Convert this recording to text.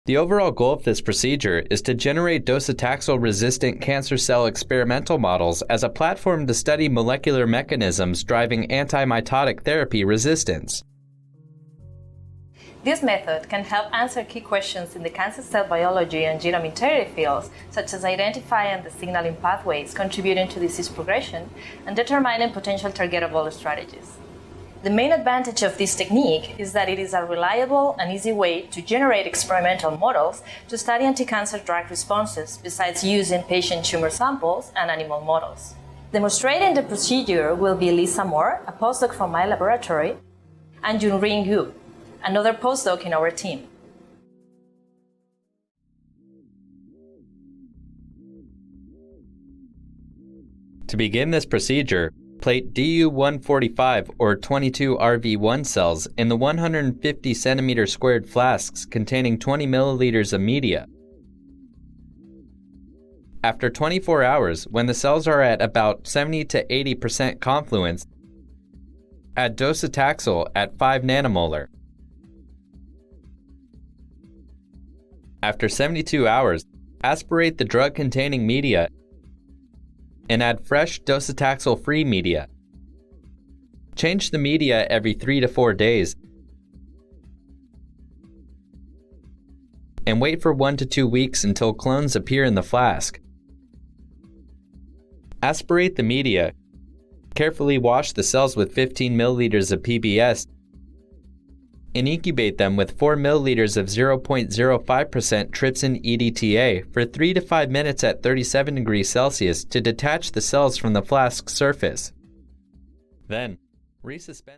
The overall goal of this procedure is to generate docetaxel-resistant cancer cell experimental models as a platform to study molecular mechanisms driving anti-mitotic therapy resistance. This method can help answer key questions in the cancer cell biology and genome integrity fields, such as identifying the signaling pathways contributing to disease progression and determining potential targetable strategies. The main advantage of this technique is that it is a reliable and easy way to generate experimental models to study anti-cancer drug responses, besides using patient tumor samples and animal models. Demonstrating the procedure will be Lisa Mohr, a postdoc from my laboratory, and Jungreem, another postdoc in our team. To begin this procedure, plate DU-145 or 22RV1 cells in the 150 centimeter squared flasks containing 20 milliliters of media. After 24 hours, when the cells are at about 70 to 80% confluence, add docetaxel at 5 nanomolar. After 72 hours, aspirate the drug-containing media and add fresh docetaxel-free media. Change the media every 3 to 4 days and wait for 1 to 2 weeks until clones appear in the flask. Aspirate the media, carefully wash the cells with 15 milliliters of PBS, and incubate them with 4 milliliters of 0.05% trypsin EDTA for 3 to 5 minutes at 37 degrees Celsius to detach the cells from the flask surface. Then, resuspend.